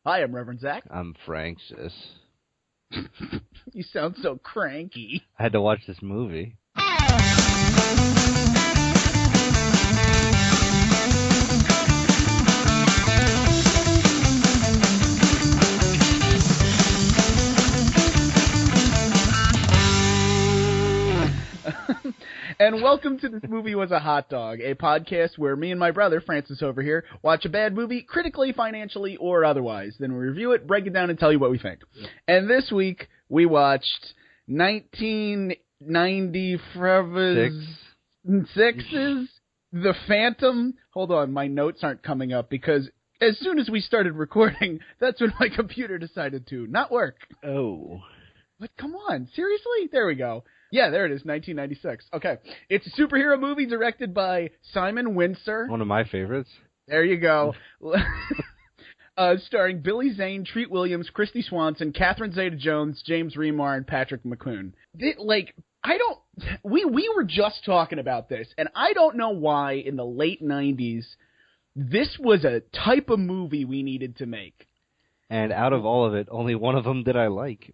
Hi, I'm Reverend Zach. I'm Frank-cis. You sound so cranky. I had to watch this movie. And welcome to This Movie Was a Hot Dog, a podcast where me and my brother, Francis over here, watch a bad movie, critically, financially, or otherwise. Then we review it, break it down, and tell you what we think. Yep. And this week, we watched 1996's The Phantom. Hold on, my notes aren't coming up because as soon as we started recording, that's when my computer decided to not work. Oh. But come on, seriously? There we go. Yeah, there it is, 1996. Okay. It's a superhero movie directed by Simon Windsor. One of my favorites. There you go. Starring Billy Zane, Treat Williams, Christy Swanson, Catherine Zeta-Jones, James Remar, and Patrick McCoon. We were just talking about this, and I don't know why in the late 90s this was a type of movie we needed to make. And out of all of it, only one of them did I like.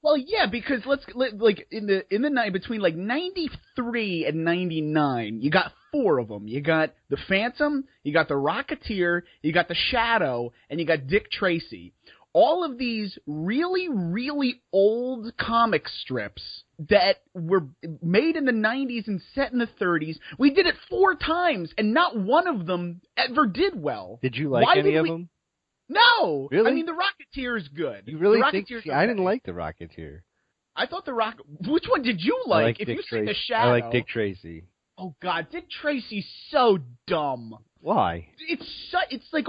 Well, yeah, because between 93 and 99, you got four of them. You got The Phantom, you got The Rocketeer, you got The Shadow, and you got Dick Tracy. All of these really, really old comic strips that were made in the 90s and set in the 30s. We did it 4 times, and not one of them ever did well. Did you like any of them? No! Really? I mean, The Rocketeer is good. You really think? I didn't like The Rocketeer. I thought Which one did you like? If Dick you Tracy. see The Shadow. I like Dick Tracy. Oh God, Dick Tracy's so dumb. Why? It's like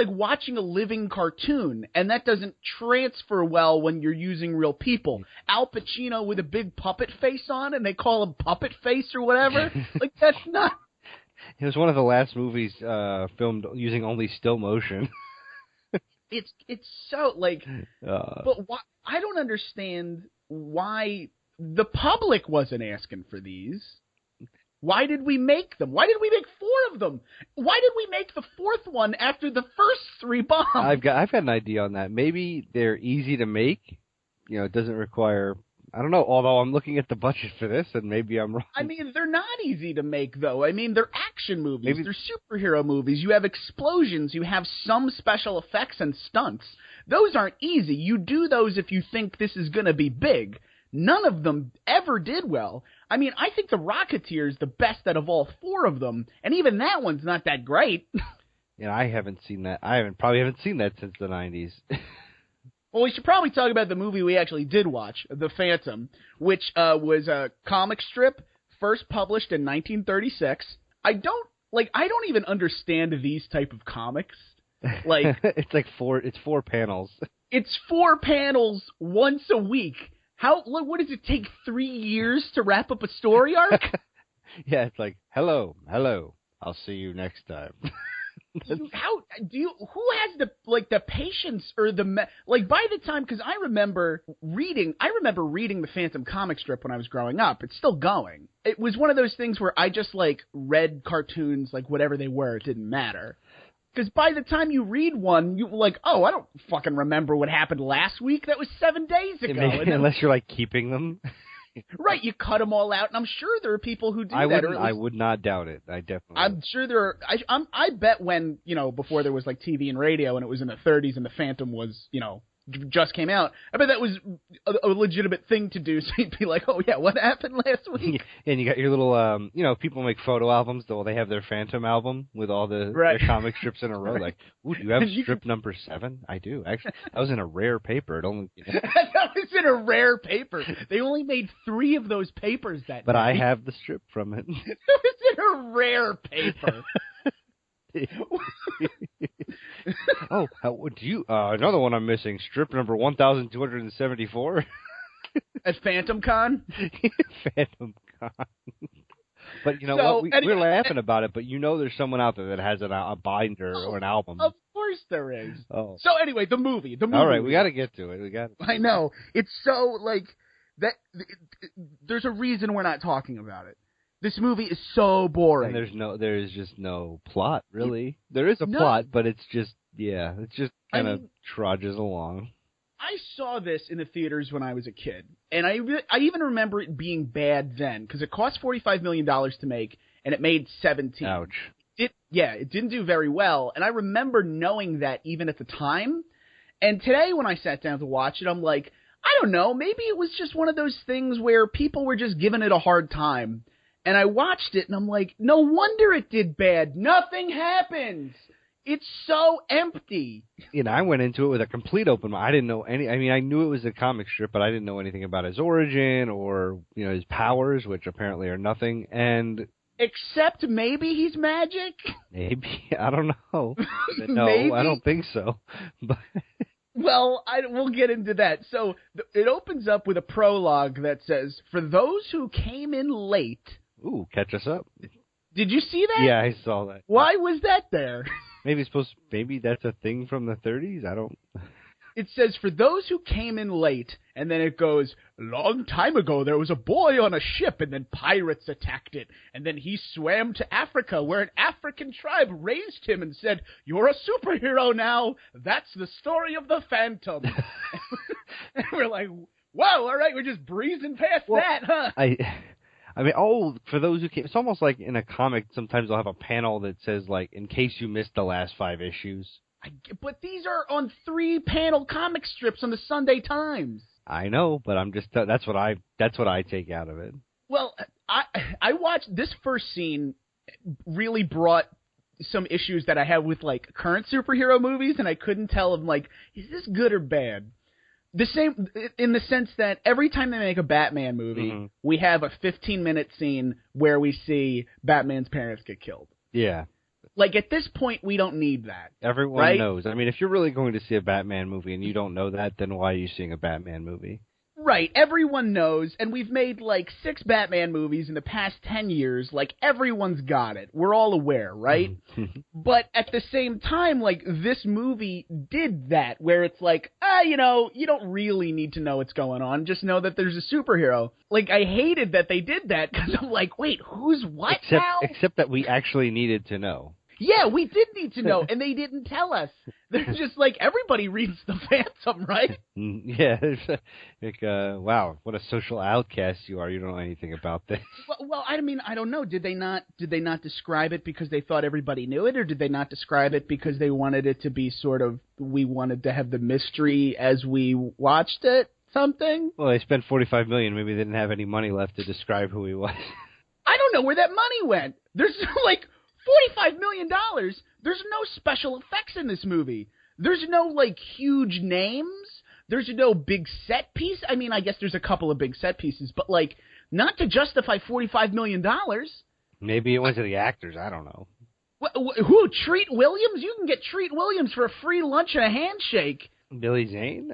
watching a living cartoon, and that doesn't transfer well when you're using real people. Al Pacino with a big puppet face on, and they call him Puppet Face or whatever. That's not. It was one of the last movies filmed using only still motion. It's so but why, I don't understand why the public wasn't asking for these. Why did we make them? Why did we make 4 of them? Why did we make the 4th one after the first 3 bombed? I've got an idea on that. Maybe they're easy to make. You know, it doesn't require. I don't know, although I'm looking at the budget for this, and maybe I'm wrong. I mean, they're not easy to make, though. I mean, they're action movies. They're superhero movies. You have explosions. You have some special effects and stunts. Those aren't easy. You do those if you think this is going to be big. None of them ever did well. I mean, I think The Rocketeer is the best out of all 4 of them, and even that one's not that great. Yeah, I haven't seen that. I probably haven't seen that since the 90s. Well, we should probably talk about the movie we actually did watch, The Phantom, which was a comic strip first published in 1936. I don't even understand these type of comics. It's 4 panels. It's 4 panels once a week. What does it take 3 years to wrap up a story arc? Yeah, it's like, hello, I'll see you next time. Who has the patience or by the time, because I remember reading the Phantom comic strip when I was growing up. It's still going. It was one of those things where I just read cartoons, whatever they were, it didn't matter. Because by the time you read one, you I don't fucking remember what happened last week. That was 7 days ago. Unless you're keeping them. Right, you cut them all out, and I'm sure there are people who do that. I would not doubt it. I definitely. I'm sure there are. I bet when before there was TV and radio, and it was in the 30s, and the Phantom was just came out. I bet that was a legitimate thing to do. So you'd be like, oh yeah, what happened last week? And you got your little, people make photo albums. Though they have their Phantom album with all their comic strips in a row. Right. Ooh, do you have strip number 7? I do. Actually, that was in a rare paper. It only. That was in a rare paper. They only made 3 of those papers that. But day. I have the strip from it. It was in a rare paper. Oh, do you? Another one I'm missing. Strip number 1,274. At Phantom Con. Phantom Con. But you know what? We're laughing about it, but there's someone out there that has a binder or an album. Of course there is. Oh. So anyway, the movie. All right, we got to get to it. I know. It's so that. There's a reason we're not talking about it. This movie is so boring. And there is just no plot, really. There is a plot, but it's just Yeah, it just kind of trudges along. I saw this in the theaters when I was a kid, and I even remember it being bad then, because it cost $45 million to make, and it made 17. Ouch. It didn't do very well, and I remember knowing that even at the time. And today when I sat down to watch it, I'm like, I don't know, maybe it was just one of those things where people were just giving it a hard time. And I watched it, and I'm like, no wonder it did bad. Nothing happens. It's so empty. I went into it with a complete open mind. I didn't know any. I mean, I knew it was a comic strip, but I didn't know anything about his origin or his powers, which apparently are nothing. And except maybe he's magic. Maybe, I don't know. No, maybe? I don't think so. But well, we'll get into that. So it opens up with a prologue that says, "For those who came in late." Ooh, catch us up. Did you see that? Yeah, I saw that. Why was that there? Maybe that's a thing from the 30s? I don't... It says, "For those who came in late," and then it goes, "A long time ago there was a boy on a ship, and then pirates attacked it, and then he swam to Africa, where an African tribe raised him and said, 'You're a superhero now. That's the story of the Phantom.'" And we're like, whoa, all right, we're just breezing past that, huh? I mean, for those who came, it's almost like in a comic, sometimes they'll have a panel that says, like, in case you missed the last 5 issues. But these are on 3-panel comic strips on the Sunday Times. I know, but I'm just, that's what I take out of it. Well, I watched, this first scene really brought some issues that I have with, like, current superhero movies, and I couldn't tell them, like, is this good or bad? The same, in the sense that every time they make a Batman movie, we have a 15-minute scene where we see Batman's parents get killed. Yeah. Like, at this point, we don't need that. Everyone knows. I mean, if you're really going to see a Batman movie and you don't know that, then why are you seeing a Batman movie? Right. Everyone knows, and we've made, like, 6 Batman movies in the past 10 years. Like, everyone's got it. We're all aware, right? But at the same time, like, this movie did that, where it's like, you don't really need to know what's going on. Just know that there's a superhero. Like, I hated that they did that, because I'm like, wait, who's what now? Except that we actually needed to know. Yeah, we did need to know, and they didn't tell us. They're just like, everybody reads the Phantom, right? Yeah, like, wow, what a social outcast you are. You don't know anything about this. Well, I mean, I don't know. Did they not describe it because they thought everybody knew it, or did they not describe it because they wanted it to be sort of, we wanted to have the mystery as we watched it, something? Well, they spent $45 million. Maybe they didn't have any money left to describe who he was. I don't know where that money went. There's, like, $45 million. There's no special effects in this movie. There's no, like, huge names. There's no big set piece. I mean, I guess there's a couple of big set pieces, but, like, not to justify $45 million. Maybe it went to the actors. I don't know. Who? Treat Williams? You can get Treat Williams for a free lunch and a handshake. Billy Zane?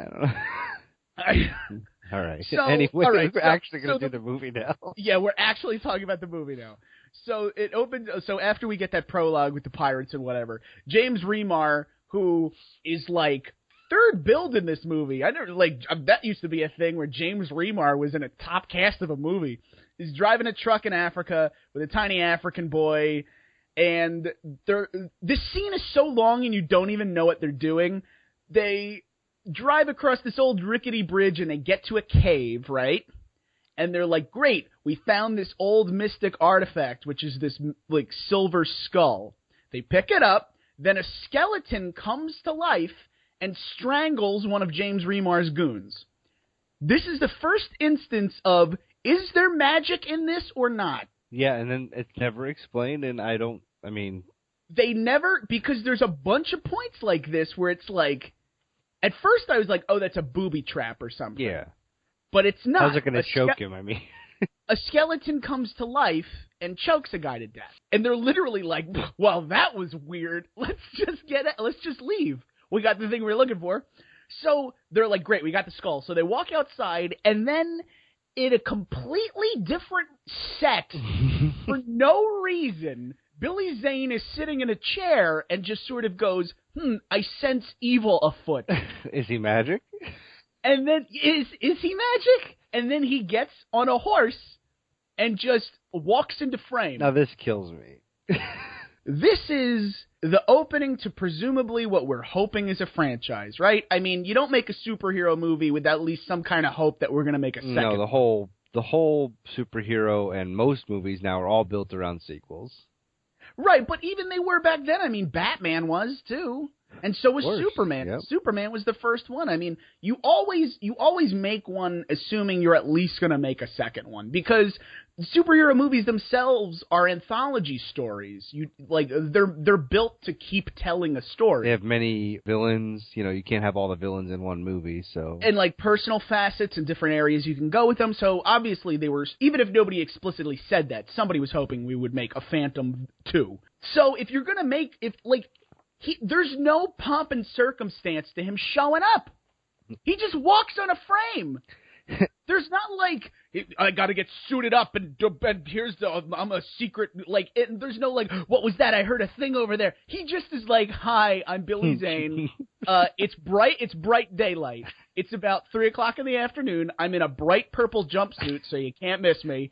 I don't know. All right. So, anyway, we're actually going to do the movie now. Yeah, we're actually talking about the movie now. So it opens. So after we get that prologue with the pirates and whatever, James Remar, who is like third billed in this movie, I never that used to be a thing where James Remar was in a top cast of a movie. He's driving a truck in Africa with a tiny African boy, and this scene is so long and you don't even know what they're doing. They drive across this old rickety bridge and they get to a cave, right? And they're like, great, we found this old mystic artifact, which is this, like, silver skull. They pick it up, then a skeleton comes to life and strangles one of James Remar's goons. This is the first instance of, is there magic in this or not? Yeah, and then it's never explained, and They never, because there's a bunch of points like this where it's like, at first I was like, oh, that's a booby trap or something. Yeah. But it's not. How's it going to choke him, I mean? A skeleton comes to life and chokes a guy to death. And they're literally like, well, that was weird. Let's just leave. We got the thing we were looking for. So they're like, great, we got the skull. So they walk outside, and then in a completely different set, for no reason, Billy Zane is sitting in a chair and just sort of goes, I sense evil afoot. Is he magic? And then, is he magic? And then he gets on a horse and just walks into frame. Now this kills me. This is the opening to presumably what we're hoping is a franchise, right? I mean, you don't make a superhero movie without at least some kind of hope that we're going to make a second. No, the whole superhero and most movies now are all built around sequels. Right, but even they were back then. I mean, Batman was too. And so was Superman. Yep. Superman was the first one. I mean, you always make one assuming you're at least going to make a second one, because superhero movies themselves are anthology stories. They're built to keep telling a story. They have many villains. You can't have all the villains in one movie, so and personal facets and different areas you can go with them. So obviously they were, even if nobody explicitly said that, somebody was hoping we would make a Phantom 2. So if you're going to make there's no pomp and circumstance to him showing up. He just walks on a frame. There's not I got to get suited up and here's I'm a secret, there's no what was that? I heard a thing over there. He just is hi, I'm Billy Zane. It's bright daylight. It's about 3:00 in the afternoon. I'm in a bright purple jumpsuit, so you can't miss me.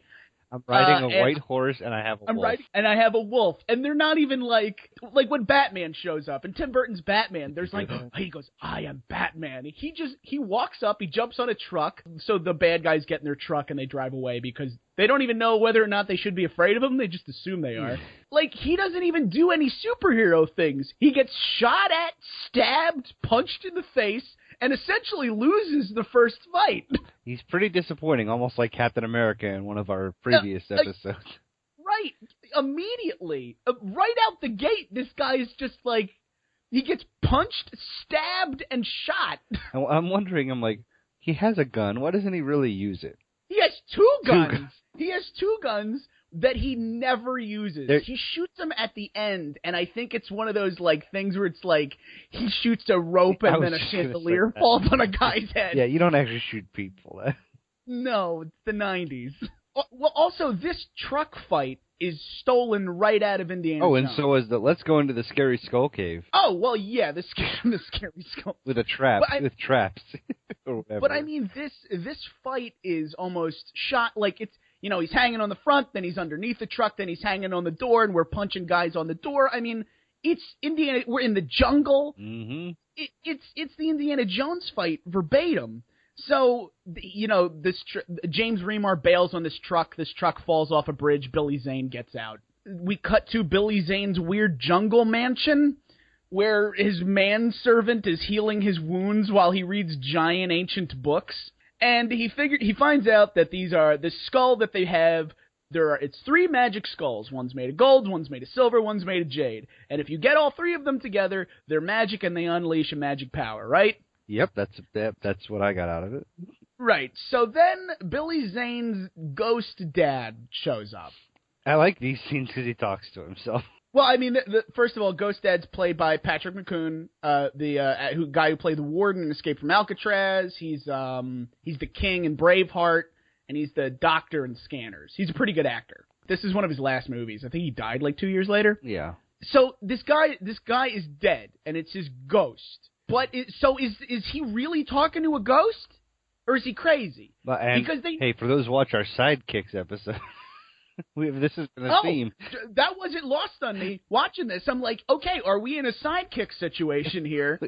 I'm riding a white horse, and I have a wolf. I have a wolf. And they're not even when Batman shows up, and Tim Burton's Batman, there's he goes, I am Batman. He walks up, he jumps on a truck, so the bad guys get in their truck and they drive away because they don't even know whether or not they should be afraid of him. They just assume they are. He doesn't even do any superhero things. He gets shot at, stabbed, punched in the face, and essentially loses the first fight. He's pretty disappointing, almost like Captain America in one of our previous episodes. Right. Immediately. Right out the gate, this guy is just he gets punched, stabbed, and shot. I'm wondering, he has a gun. Why doesn't he really use it? He has two guns. He has two guns that he never uses. He shoots them at the end, and I think it's one of those things where it's he shoots a rope and then a chandelier falls on a guy's head. Yeah, you don't actually shoot people. No, it's the 90s. Well, also, this truck fight is stolen right out of Indiana Jones. Oh, and so is let's go into the Scary Skull Cave. Oh, well, yeah, the Scary Skull. With a trap, with traps. Or whatever. But I mean, this fight is almost shot it's, he's hanging on the front, then he's underneath the truck, then he's hanging on the door, and we're punching guys on the door. I mean, it's Indiana. We're in the jungle. Mm-hmm. It's the Indiana Jones fight verbatim. So, James Remar bails on this truck. This truck falls off a bridge. Billy Zane gets out. We cut to Billy Zane's weird jungle mansion, where his manservant is healing his wounds while he reads giant ancient books. And he finds out that the skull that they have, it's 3 magic skulls. One's made of gold, one's made of silver, one's made of jade. And if you get all 3 of them together, they're magic and they unleash a magic power, right? Yep, that's what I got out of it. Right. So then Billy Zane's ghost dad shows up. I like these scenes because he talks to himself. Well, I mean, first of all, Ghost Dad's played by Patrick McCoon, the guy who played the warden in Escape from Alcatraz. He's the king in Braveheart, and he's the doctor in Scanners. He's a pretty good actor. This is one of his last movies. I think he died 2 years later. Yeah. So this guy is dead, and it's his ghost. But is he really talking to a ghost, or is he crazy? Hey, for those who watch our Sidekicks episode. This has been a theme. That wasn't lost on me watching this. I'm okay, are we in a sidekick situation here?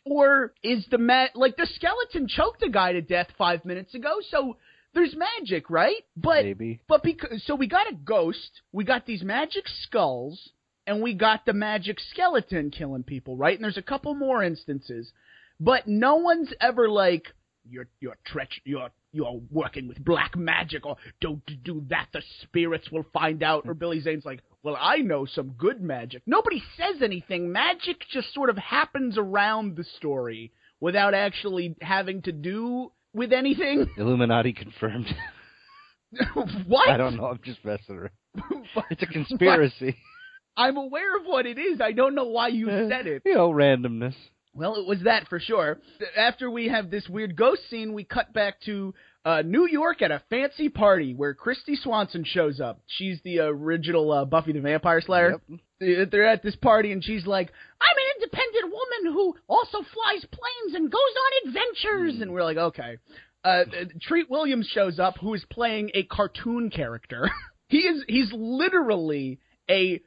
Or is the skeleton choked a guy to death 5 minutes ago, so there's magic, right? Maybe. But so we got a ghost, we got these magic skulls, and we got the magic skeleton killing people, right? And there's a couple more instances. But no one's ever you're working with black magic, or don't do that, the spirits will find out. Or Billy Zane's well, I know some good magic. Nobody says anything. Magic just sort of happens around the story without actually having to do with anything. Illuminati confirmed. What? I don't know, I'm just messing around. It's a conspiracy. I'm aware of what it is. I don't know why you said it. Randomness. Well, it was that for sure. After we have this weird ghost scene, we cut back to New York at a fancy party where Christy Swanson shows up. She's the original Buffy the Vampire Slayer. Yep. They're at this party, and she's like, I'm an independent woman who also flies planes and goes on adventures. And we're like, okay. Treat Williams shows up, who is playing a cartoon character. He's literally a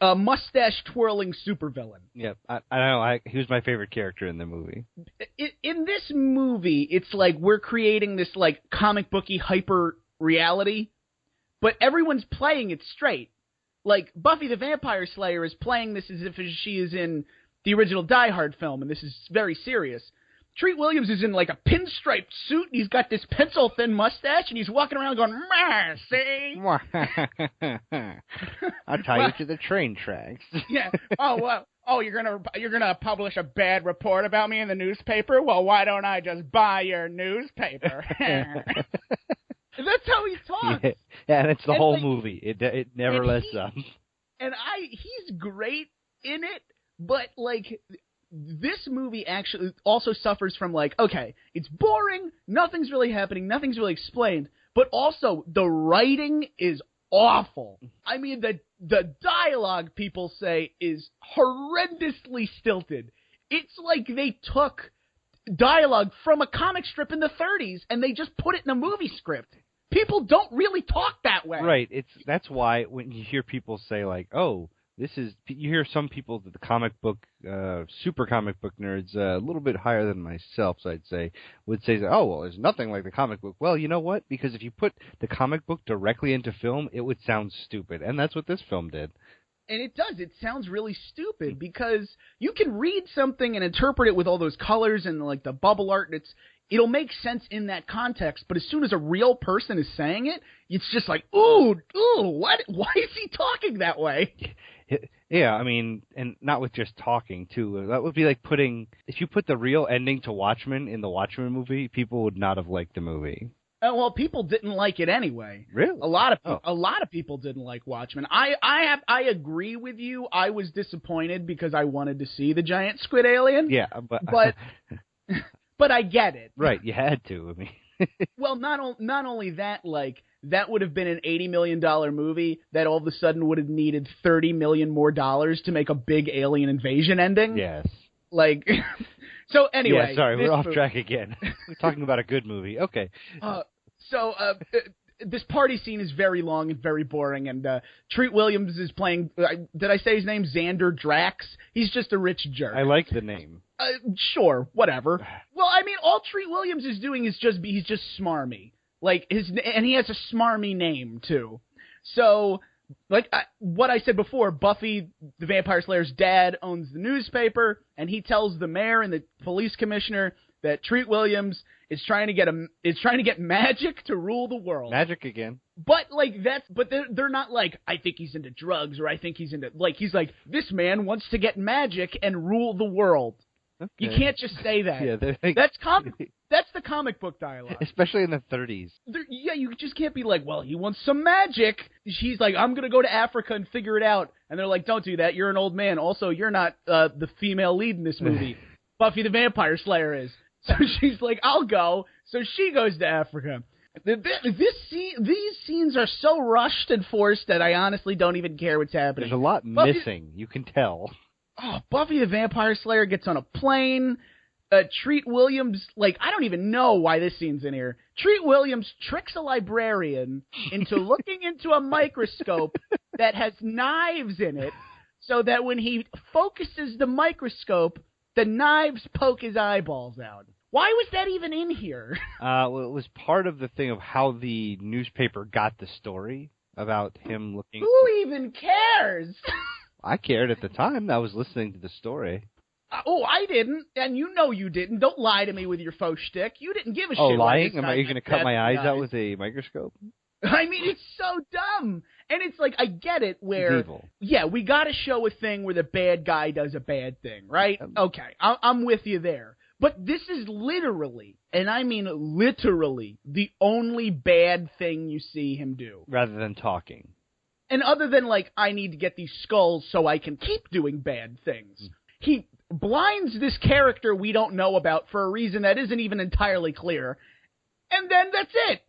mustache-twirling supervillain. Yep, I know. He was my favorite character in the movie. In this movie, it's like we're creating this like comic booky hyper reality, but everyone's playing it straight. Like Buffy the Vampire Slayer is playing this as if she is in the original Die Hard film, and this is very serious. Treat Williams is in like a pinstriped suit, and he's got this pencil-thin mustache, and he's walking around going, "Mercy." I'll tie you to the train tracks. Yeah. Oh well. Oh, you're gonna publish a bad report about me in the newspaper? Well, why don't I just buy your newspaper? That's how he talks. Yeah, and it's the whole movie. It never lets up. And he's great in it, but like. This movie actually also suffers from, like, okay, it's boring, nothing's really happening, nothing's really explained, but also the writing is awful. I mean, the dialogue, people say, is horrendously stilted. It's like they took dialogue from a comic strip in the 30s and they just put it in a movie script. People don't really talk that way. Right. That's why when you hear people say, like, oh, you hear some people, the comic book, super comic book nerds, a little bit higher than myself, so I'd say, would say, oh, well, there's nothing like the comic book. Well, you know what? Because if you put the comic book directly into film, it would sound stupid, and that's what this film did. And it does. It sounds really stupid because you can read something and interpret it with all those colors and like the bubble art, and it'll make sense in that context. But as soon as a real person is saying it, it's just like, ooh, what? Why is he talking that way? Yeah, I mean, and not with just talking, too. That would be like if you put the real ending to Watchmen in the Watchmen movie, people would not have liked the movie. Well, people didn't like it anyway. Really? A lot of people didn't like Watchmen. I agree with you. I was disappointed because I wanted to see the giant squid alien. Yeah, but I get it. Right, you had to. I mean, well, not only that, like that would have been an $80 million movie that all of a sudden would have needed $30 million more to make a big alien invasion ending. Yes. Like, so anyway. Yeah, sorry, we're off track again. We're talking about a good movie. Okay. This party scene is very long and very boring, and Treat Williams is playing, did I say his name? Xander Drax? He's just a rich jerk. I like the name. Sure, whatever. Well, I mean, all Treat Williams is doing is he's just smarmy. Like, and he has a smarmy name, too. So, like what I said before, Buffy the Vampire Slayer's dad owns the newspaper, and he tells the mayor and the police commissioner that Treat Williams is trying to get magic to rule the world. Magic again. But they're not like, I think he's into drugs, or I think he's into, like, he's like, this man wants to get magic and rule the world. Okay. You can't just say that. Yeah, that's the comic book dialogue. Especially in the 30s. Yeah, you just can't be like, well, he wants some magic. She's like, I'm going to go to Africa and figure it out. And they're like, don't do that. You're an old man. Also, you're not the female lead in this movie. Buffy the Vampire Slayer is. So she's like, I'll go. So she goes to Africa. These scenes are so rushed and forced that I honestly don't even care what's happening. There's a lot missing. You can tell. Oh, Buffy the Vampire Slayer gets on a plane. Treat Williams, like, I don't even know why this scene's in here. Treat Williams tricks a librarian into looking into a microscope that has knives in it, so that when he focuses the microscope, the knives poke his eyeballs out. Why was that even in here? Well, it was part of the thing of how the newspaper got the story about him looking. Who even cares? I cared at the time. I was listening to the story. I didn't, and you know you didn't. Don't lie to me with your faux shtick. You didn't give a shit. Oh, lying? Am I going to cut my eyes out with a microscope? I mean, it's so dumb. And it's like, I get it where, evil. Yeah, we got to show a thing where the bad guy does a bad thing, right? Okay, I'm with you there. But this is literally, and I mean literally, the only bad thing you see him do. Rather than talking. And other than, like, I need to get these skulls so I can keep doing bad things. He blinds this character we don't know about for a reason that isn't even entirely clear. And then that's it.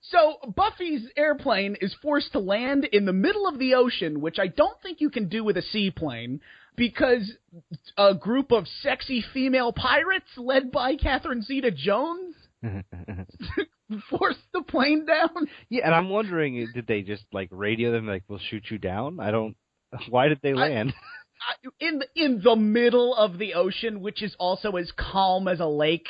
So Buffy's airplane is forced to land in the middle of the ocean, which I don't think you can do with a seaplane, because a group of sexy female pirates led by Catherine Zeta-Jones Force the plane down? Yeah, and I'm wondering, did they just, like, radio them, like, we'll shoot you down? Why did they land? In the middle of the ocean, which is also as calm as a lake.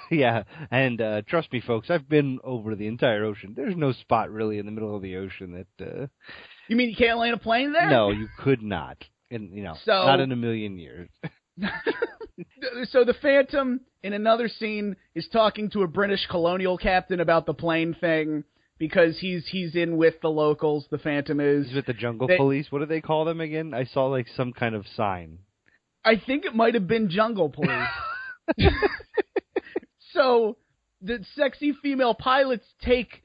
Yeah, and trust me, folks, I've been over the entire ocean. There's no spot really in the middle of the ocean that... You mean you can't land a plane there? No, you could not. And, not in a million years. So the Phantom, in another scene, is talking to a British colonial captain about the plane thing, because he's in with the locals, the Phantom is. He's with the jungle police? What do they call them again? I saw, like, some kind of sign. I think it might have been jungle police. So, the sexy female pilots take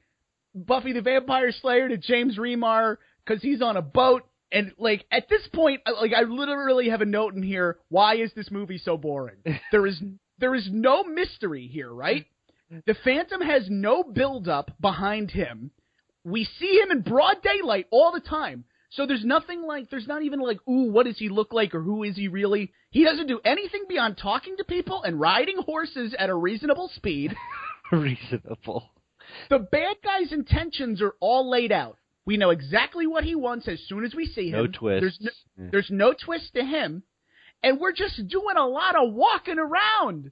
Buffy the Vampire Slayer to James Remar because he's on a boat. And, like, at this point, like, I literally have a note in here, why is this movie so boring? There is no mystery here, right? The Phantom has no build-up behind him. We see him in broad daylight all the time. So there's not even like, ooh, what does he look like or who is he really? He doesn't do anything beyond talking to people and riding horses at a reasonable speed. Reasonable. The bad guy's intentions are all laid out. We know exactly what he wants as soon as we see him. No twist. There's no twist to him. And we're just doing a lot of walking around.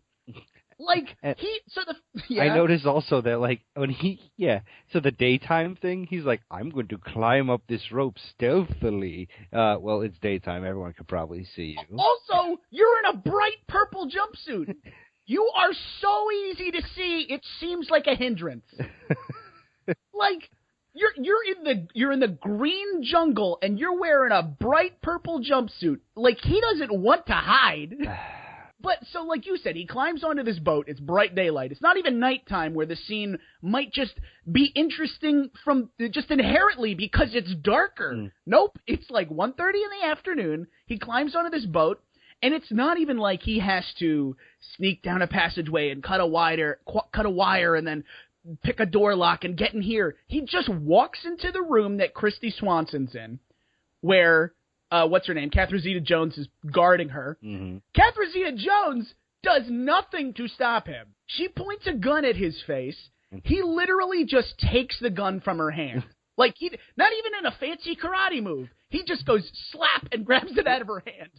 Like, I noticed also that, like, so the daytime thing, he's like, I'm going to climb up this rope stealthily. Well, it's daytime. Everyone could probably see you. Also, you're in a bright purple jumpsuit. You are so easy to see, it seems like a hindrance. Like, you're in the green jungle, and you're wearing a bright purple jumpsuit. Like, he doesn't want to hide. But, so like you said, he climbs onto this boat. It's bright daylight. It's not even nighttime where the scene might just be interesting just inherently because it's darker. Nope. It's like 1:30 in the afternoon. He climbs onto this boat, and it's not even like he has to sneak down a passageway and cut a wire and then pick a door lock and get in here. He just walks into the room that Christy Swanson's in, where... what's her name? Catherine Zeta-jones is guarding her. Mm-hmm. Catherine Zeta-jones does nothing to stop him. She points a gun at his face. He literally just takes the gun from her hand. Like, not even in a fancy karate move. He just goes slap and grabs it out of her hand.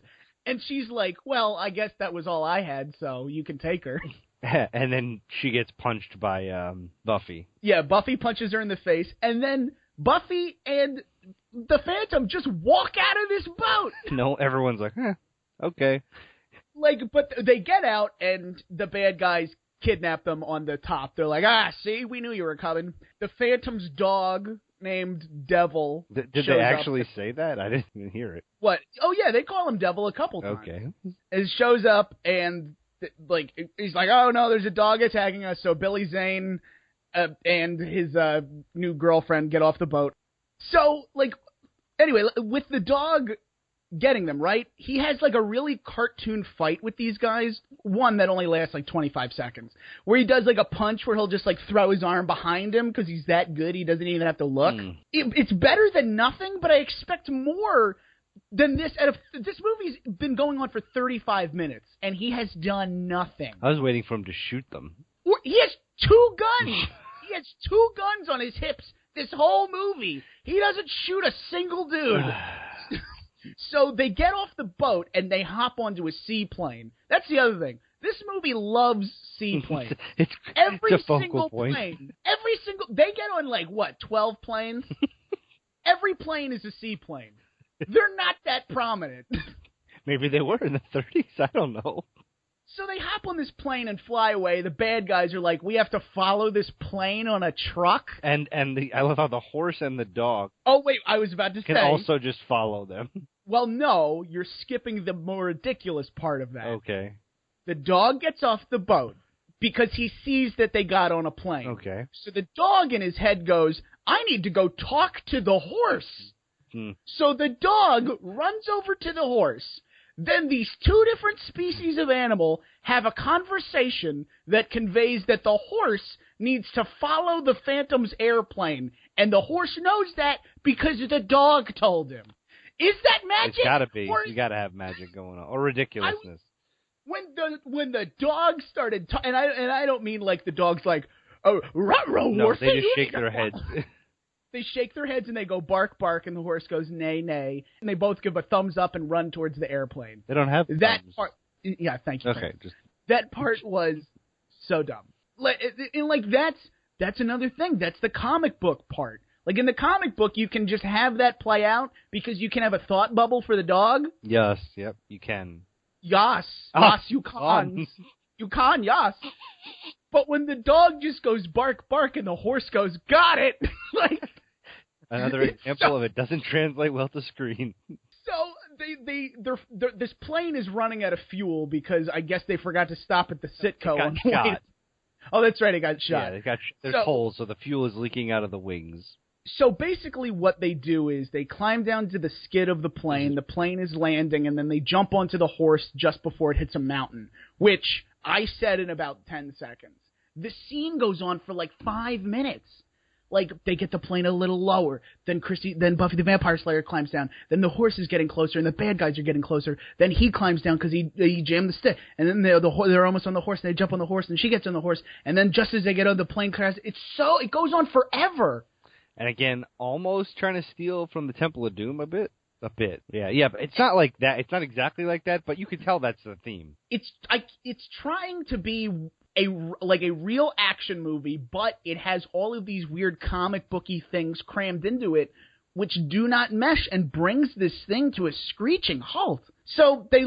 And she's like, well, I guess that was all I had, so you can take her. And then she gets punched by Buffy. Yeah, Buffy punches her in the face. And then Buffy and... the Phantom just walk out of this boat. No, everyone's like, okay. Like, but they get out, and the bad guys kidnap them on the top. They're like, see, we knew you were coming. The Phantom's dog, named Devil, did they actually say that? I didn't even hear it. What? Oh, yeah, they call him Devil a couple times. Okay. It shows up, and, like, he's like, oh, no, there's a dog attacking us, so Billy Zane and his new girlfriend get off the boat. So, like, anyway, with the dog getting them, right, he has, like, a really cartoon fight with these guys, one that only lasts, like, 25 seconds, where he does, like, a punch where he'll just, like, throw his arm behind him because he's that good he doesn't even have to look. It's better than nothing, but I expect more than this. This movie's been going on for 35 minutes, and he has done nothing. I was waiting for him to shoot them. He has 2 guns! He has 2 guns on his hips this whole movie. He doesn't shoot a single dude. So they get off the boat and they hop onto a seaplane. That's the other thing. This movie loves seaplanes. Every a focal single point. plane. They get on like, what, 12 planes? Every plane is a seaplane. They're not that prominent. Maybe they were in the 30s. I don't know. So they hop on this plane and fly away. The bad guys are like, we have to follow this plane on a truck? And I love how the horse and the dog... Oh, wait, I was about to say... can also just follow them. Well, no, you're skipping the more ridiculous part of that. Okay. The dog gets off the boat because he sees that they got on a plane. Okay. So the dog in his head goes, I need to go talk to the horse. So the dog runs over to the horse. Then these 2 different species of animal have a conversation that conveys that the horse needs to follow the Phantom's airplane. And the horse knows that because the dog told him. Is that magic? It's gotta be. You gotta have magic going on. Or ridiculousness. when the dog started, and I don't mean like the dog's like, oh, ruh-roh, No, horse, they just shake their heads. They shake their heads and they go bark, bark, and the horse goes neigh, neigh, and they both give a thumbs up and run towards the airplane. They don't have that thumbs. part. Yeah, thank you. Okay, that part was so dumb. Like that's another thing. That's the comic book part. Like in the comic book, you can just have that play out because you can have a thought bubble for the dog. Yes, yep, you can. Yas, you can. You can, yas. But when the dog just goes bark, bark, and the horse goes, got it. Like another example of it doesn't translate well to screen. So this plane is running out of fuel because I guess they forgot to stop at the Citgo. It got shot. Oh, that's right. It got shot. Yeah, there's holes, so the fuel is leaking out of the wings. So basically what they do is they climb down to the skid of the plane is landing, and then they jump onto the horse just before it hits a mountain, which I said in about 10 seconds. The scene goes on for like 5 minutes. Like, they get the plane a little lower, then Buffy the Vampire Slayer climbs down, then the horse is getting closer, and the bad guys are getting closer, then he climbs down because he jammed the stick, and then they're almost on the horse, and they jump on the horse, and she gets on the horse, and then just as they get on the plane crash, it goes on forever. And again, almost trying to steal from the Temple of Doom a bit. Yeah, but it's not like that. It's not exactly like that, but you can tell that's the theme. It's trying to be a real action movie, but it has all of these weird comic booky things crammed into it, which do not mesh and brings this thing to a screeching halt. So they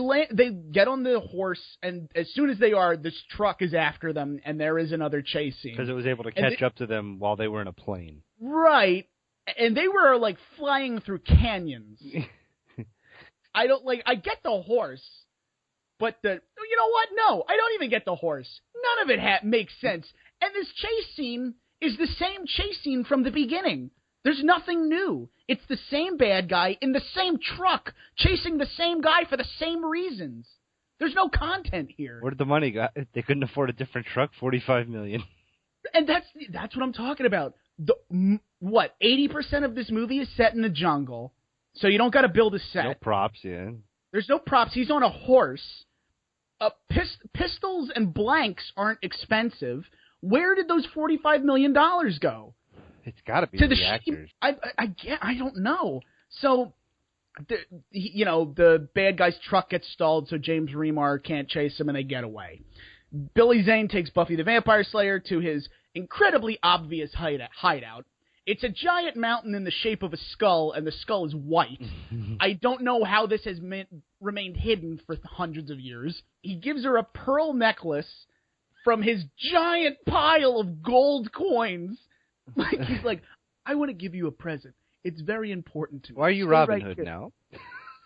get on the horse, and as soon as they are, this truck is after them, and there is another chase scene. Because it was able to catch up to them while they were in a plane. Right. And they were, like, flying through canyons. I get the horse, but you know what? No, I don't even get the horse. None of it makes sense. And this chase scene is the same chase scene from the beginning. There's nothing new. It's the same bad guy in the same truck, chasing the same guy for the same reasons. There's no content here. Where did the money go? They couldn't afford a different truck? $45 million. And that's what I'm talking about. 80% of this movie is set in the jungle, so you don't got to build a set. No props, yeah. There's no props. He's on a horse. Pistols and blanks aren't expensive. Where did those $45 million go? It's got to be the actors. I don't know. So, the bad guy's truck gets stalled, so James Remar can't chase him, and they get away. Billy Zane takes Buffy the Vampire Slayer to his incredibly obvious hideout. It's a giant mountain in the shape of a skull, and the skull is white. I don't know how this has remained hidden for hundreds of years. He gives her a pearl necklace from his giant pile of gold coins. Like, he's like, I want to give you a present. It's very important to me. Why are you Robin Hood now?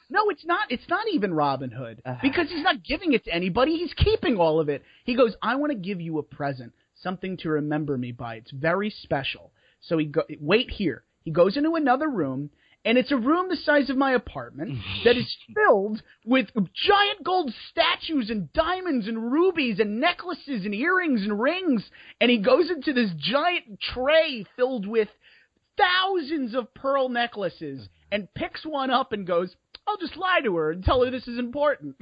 No, it's not. It's not even Robin Hood. Because he's not giving it to anybody. He's keeping all of it. He goes, I want to give you a present. Something to remember me by. It's very special. So wait here. He goes into another room, and it's a room the size of my apartment that is filled with giant gold statues and diamonds and rubies and necklaces and earrings and rings. And he goes into this giant tray filled with thousands of pearl necklaces and picks one up and goes, I'll just lie to her and tell her this is important.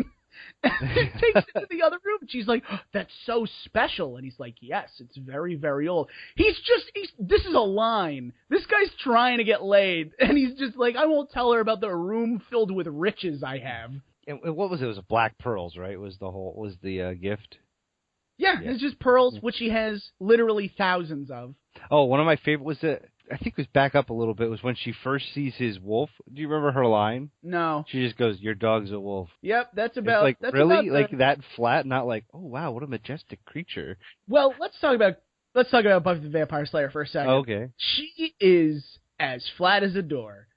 And he takes it to the other room. She's like, oh, that's so special. And he's like, yes, it's very, very old. This is a line. This guy's trying to get laid. And he's just like, I won't tell her about the room filled with riches I have. And what was it? It was black pearls, right? Was the gift? Yeah, it's just pearls, which he has literally thousands of. Oh, one of my favorite was I think it was back up a little bit, was when she first sees his wolf. Do you remember her line? No. She just goes, your dog's a wolf. Yep, that's about... It's like, that's really? about like that flat? Not like, oh, wow, what a majestic creature. Well, let's talk about Buffy the Vampire Slayer for a second. Okay. She is as flat as a door.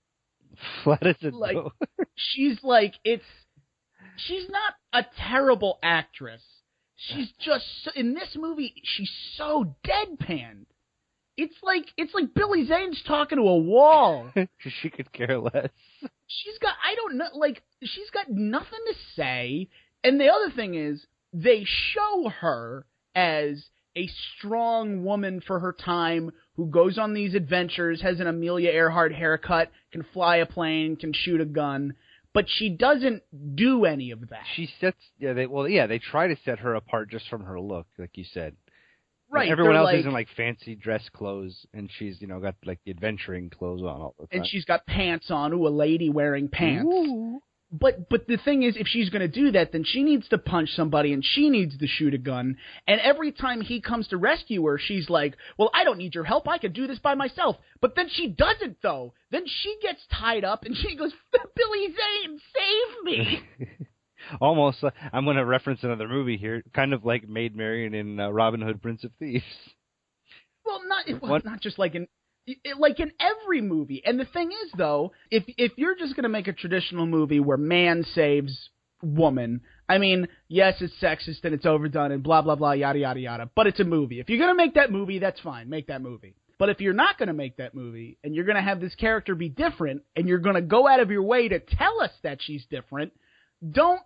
Flat as a door? She's not a terrible actress. She's just... In this movie, she's so deadpan. It's like Billy Zane's talking to a wall. She could care less. She's got nothing to say. And the other thing is, they show her as a strong woman for her time who goes on these adventures, has an Amelia Earhart haircut, can fly a plane, can shoot a gun. but she doesn't do any of that. She sets, they try to set her apart just from her look, like you said. Right. Everyone else is in like fancy dress clothes, and she's, got like the adventuring clothes on all the time. And she's got pants on. Ooh, a lady wearing pants. Ooh. But the thing is, if she's going to do that, then she needs to punch somebody and she needs to shoot a gun. And every time he comes to rescue her, she's like, well, I don't need your help. I can do this by myself. But then she doesn't, though. Then she gets tied up and she goes, Billy Zane, save me. Almost, I'm going to reference another movie here, kind of like Maid Marian in Robin Hood, Prince of Thieves. Well, not just like in every movie. And the thing is, though, if you're just going to make a traditional movie where man saves woman, I mean, yes, it's sexist and it's overdone and blah, blah, blah, yada, yada, yada, but it's a movie. If you're going to make that movie, that's fine. Make that movie. But if you're not going to make that movie and you're going to have this character be different and you're going to go out of your way to tell us that she's different, don't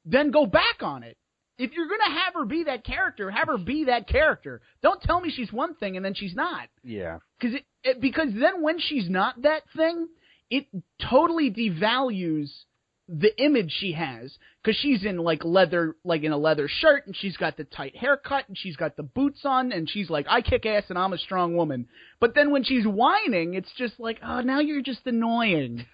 then go back on it. If you're going to have her be that character, have her be that character. Don't tell me she's one thing and then she's not. Yeah. Because then when she's not that thing, it totally devalues the image she has. Because she's in in a leather shirt, and she's got the tight haircut, and she's got the boots on, and she's like, I kick ass and I'm a strong woman. But then when she's whining, it's just like, oh, now you're just annoying.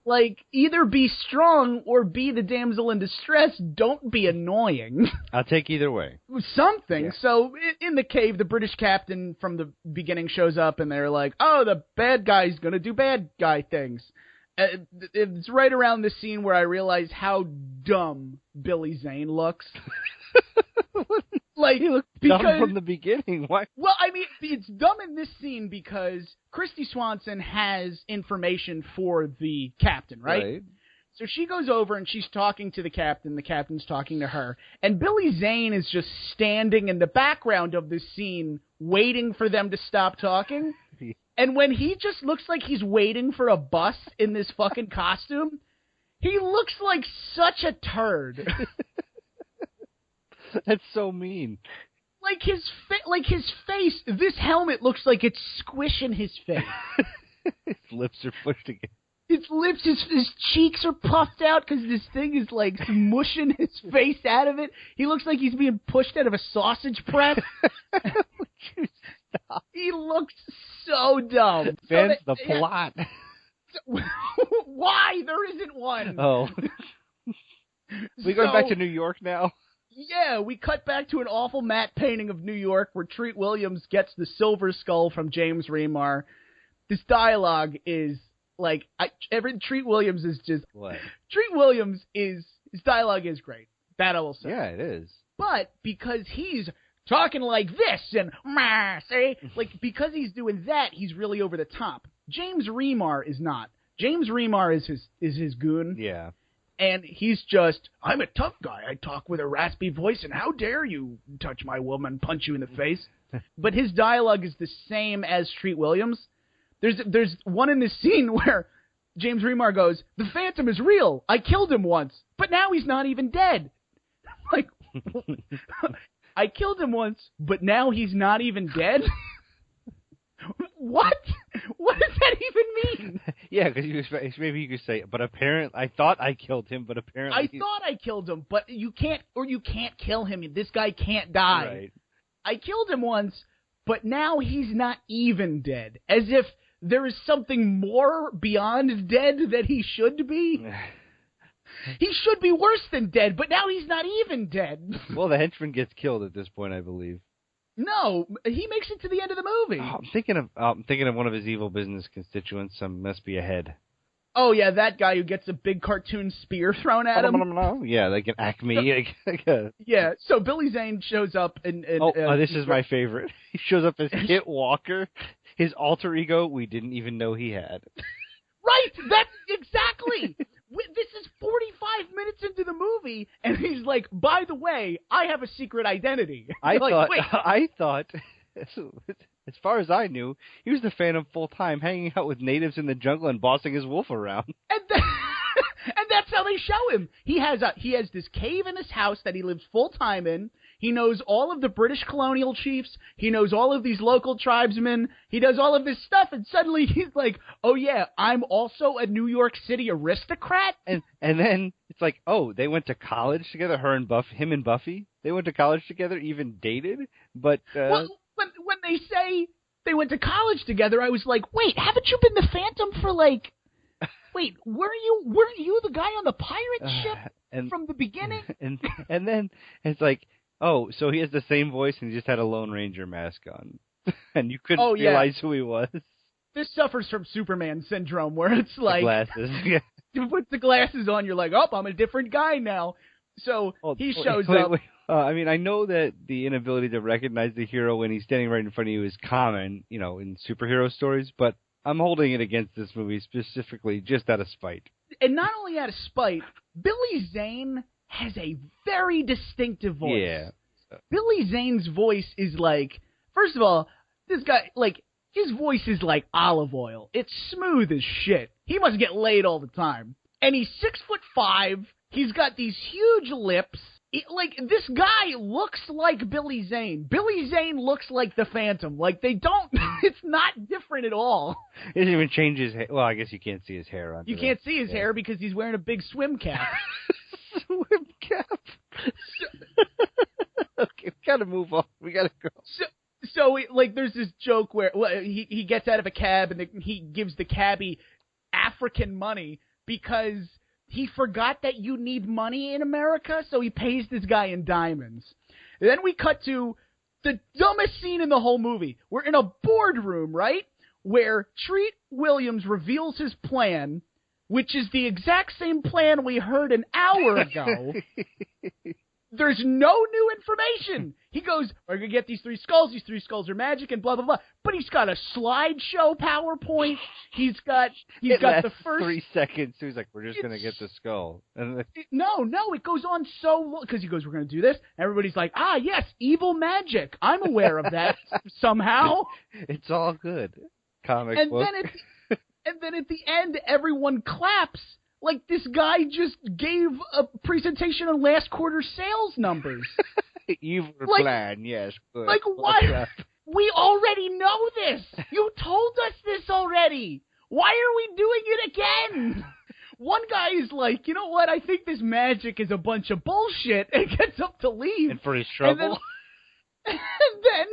Like, either be strong or be the damsel in distress. Don't be annoying. I'll take either way. Something. Yeah. So, in the cave, the British captain from the beginning shows up, and they're like, oh, the bad guy's going to do bad guy things. It's right around the scene where I realize how dumb Billy Zane looks. Like, he looked dumb from the beginning. Why? Well, I mean, it's dumb in this scene because Christy Swanson has information for the captain, right? So she goes over and she's talking to the captain's talking to her, and Billy Zane is just standing in the background of this scene waiting for them to stop talking. And when he just looks like he's waiting for a bus in this fucking costume, he looks like such a turd. That's so mean. Like his face, this helmet looks like it's squishing his face. His lips are pushed again. His lips, his cheeks are puffed out because this thing is like mushing his face out of it. He looks like he's being pushed out of a sausage press. Would you stop? He looks so dumb. That's the plot. Why? There isn't one. Oh. We going back to New York now? Yeah, we cut back to an awful matte painting of New York where Treat Williams gets the silver skull from James Remar. This dialogue is like Treat Williams is just what? Treat Williams his dialogue is great. That I will say. Yeah, it is. But because he's talking like this and say because he's doing that, he's really over the top. James Remar is not. James Remar is his goon. Yeah. And he's just, I'm a tough guy. I talk with a raspy voice, and how dare you touch my woman, punch you in the face. But his dialogue is the same as Treat Williams. There's one in this scene where James Remar goes, the Phantom is real. I killed him once, but now he's not even dead. Like, I killed him once, but now he's not even dead? What? What does that even mean? Yeah, because maybe you could say, but apparently, I thought I killed him, but apparently... I thought I killed him, but you can't kill him. This guy can't die. Right. I killed him once, but now he's not even dead. As if there is something more beyond dead that he should be. He should be worse than dead, but now he's not even dead. Well, the henchman gets killed at this point, I believe. No, he makes it to the end of the movie. Oh, I'm thinking of one of his evil business constituents. Must be ahead. Oh yeah, that guy who gets a big cartoon spear thrown at him. Yeah, like an Acme. Yeah. So Billy Zane shows up and this is my favorite. He shows up as Kit Walker, his alter ego we didn't even know he had. Right. That's exactly. This is 45 minutes into the movie, and he's like, by the way, I have a secret identity. I thought, as far as I knew, he was the Phantom full-time, hanging out with natives in the jungle and bossing his wolf around. And that's how they show him. He has this cave in his house that he lives full time in. He knows all of the British colonial chiefs. He knows all of these local tribesmen. He does all of this stuff, and suddenly he's like, "Oh yeah, I'm also a New York City aristocrat." And then it's like, oh, they went to college together. Him and Buffy. They went to college together, even dated. But well, when they say they went to college together, I was like, wait, haven't you been the Phantom for like? Wait, weren't you the guy on the pirate ship from the beginning? And then it's like, oh, so he has the same voice and he just had a Lone Ranger mask on. And you couldn't realize who he was. This suffers from Superman syndrome where it's like... The glasses. You put the glasses on, you're like, oh, I'm a different guy now. So he shows up... Wait. I mean, I know that the inability to recognize the hero when he's standing right in front of you is common, in superhero stories, but I'm holding it against this movie specifically just out of spite. And not only out of spite, Billy Zane has a very distinctive voice. Yeah. Billy Zane's voice is like, first of all, this guy, like, his voice is like olive oil. It's smooth as shit. He must get laid all the time. And he's 6'5". He's got these huge lips. This guy looks like Billy Zane. Billy Zane looks like the Phantom. Like, they don't... It's not different at all. He doesn't even change his hair. Well, I guess you can't see his hair on. You can't see his hair because he's wearing a big swim cap. Swim cap? Okay, we gotta move on. We gotta go. So there's this joke where he gets out of a cab and he gives the cabbie African money because... he forgot that you need money in America, so he pays this guy in diamonds. And then we cut to the dumbest scene in the whole movie. We're in a boardroom, right, where Treat Williams reveals his plan, which is the exact same plan we heard an hour ago. There's no new information. He goes, we're going to get these 3 skulls. These 3 skulls are magic and blah, blah, blah. But he's got a slideshow PowerPoint. He's got the first 3 seconds. So he's like, we're just going to get the skull. And No, it goes on so long. Because he goes, we're going to do this. Everybody's like, yes, evil magic. I'm aware of that somehow. It's all good. Comic book. And then at the end, everyone claps. Like, this guy just gave a presentation on last quarter sales numbers. Evil plan, yes. Good. Like, why? We already know this. You told us this already. Why are we doing it again? One guy is like, you know what? I think this magic is a bunch of bullshit, and gets up to leave. And for his trouble. And then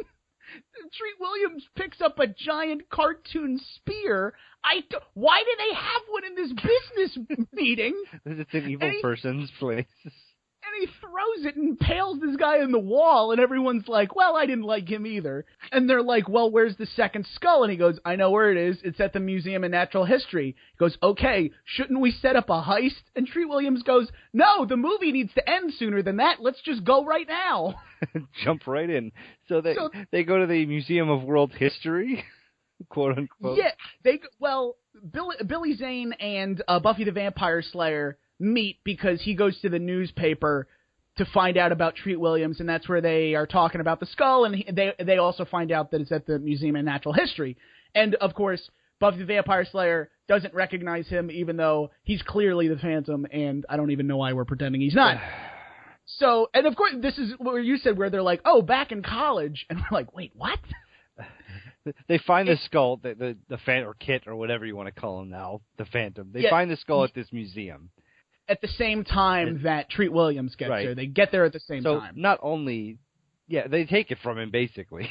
Treat Williams picks up a giant cartoon spear. Why do they have one in this business meeting? It's an evil person's place. And he throws it and impales this guy in the wall, and everyone's like, well, I didn't like him either. And they're like, well, where's the second skull? And he goes, I know where it is. It's at the Museum of Natural History. He goes, okay, shouldn't we set up a heist? And Treat Williams goes, no, the movie needs to end sooner than that. Let's just go right now. Jump right in. So they go to the Museum of World History, quote unquote. Yeah, Billy Zane and Buffy the Vampire Slayer meet because he goes to the newspaper to find out about Treat Williams, and that's where they are talking about the skull, and they also find out that it's at the Museum of Natural History. And, of course, Buffy the Vampire Slayer doesn't recognize him, even though he's clearly the Phantom, and I don't even know why we're pretending he's not. So, and of course, this is where you said where they're like, oh, back in college, and we're like, wait, what? They find the skull, the Phantom, or Kit, or whatever you want to call him now, the Phantom. They find the skull at this museum. At the same time that Treat Williams gets there. They get there at the same time. So not only, they take it from him, basically.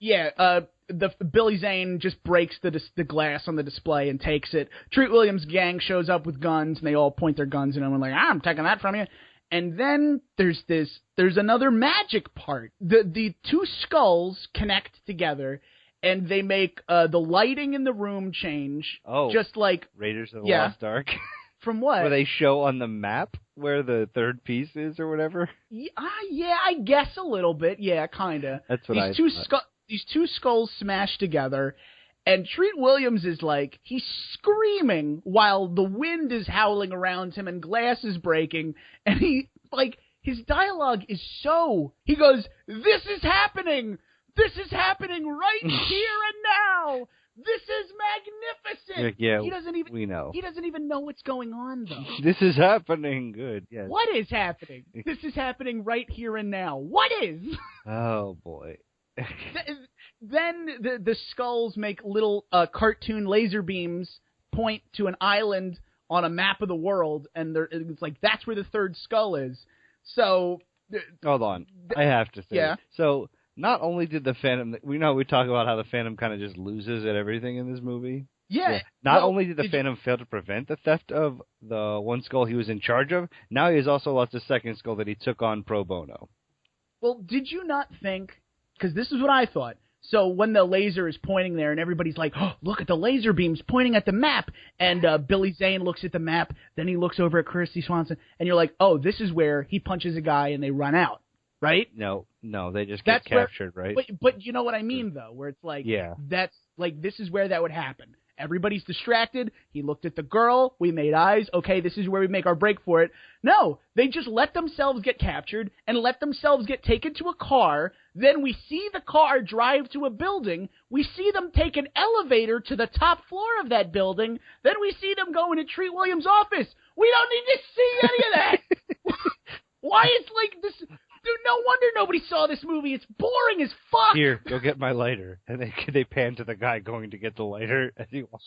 Billy Zane just breaks the glass on the display and takes it. Treat Williams' gang shows up with guns, and they all point their guns at him and like, I'm taking that from you. And then there's another magic part. The 2 skulls connect together, and they make the lighting in the room change. Oh, just like Raiders of the Lost Ark. From what? Where they show on the map where the third piece is or whatever? Yeah, I guess a little bit. Yeah, kind of. That's what These 2 skulls smash together, and Treat Williams is like, he's screaming while the wind is howling around him and glass is breaking, and his dialogue is he goes, this is happening! This is happening right here and now. This is magnificent. Yeah, he doesn't even, we know. He doesn't even know what's going on, though. This is happening. Good. Yes. What is happening? This is happening right here and now. What is? Oh, boy. Then the skulls make little cartoon laser beams point to an island on a map of the world, and it's like, that's where the third skull is. So... Hold on. I have to say. Yeah. So... Not only did the Phantom... We talk about how the Phantom kind of just loses at everything in this movie. Yeah. Not only did the Phantom fail to prevent the theft of the one skull he was in charge of, now he has also lost a second skull that he took on pro bono. Well, did you not think... Because this is what I thought. So when the laser is pointing there and everybody's like, oh, look at the laser beams pointing at the map. And Billy Zane looks at the map. Then he looks over at Kirsty Swanson. And you're like, oh, this is where he punches a guy and they run out. Right? No, they just get captured, right? But you know what I mean, though, where it's like, that's like, this is where that would happen. Everybody's distracted. He looked at the girl. We made eyes. Okay, this is where we make our break for it. No, they just let themselves get captured and let themselves get taken to a car. Then we see the car drive to a building. We see them take an elevator to the top floor of that building. Then we see them go into Treat Williams' office. We don't need to see any of that. Why is like this... Dude, no wonder nobody saw this movie. It's boring as fuck. Here, go get my lighter. And they pan to the guy going to get the lighter as he walks.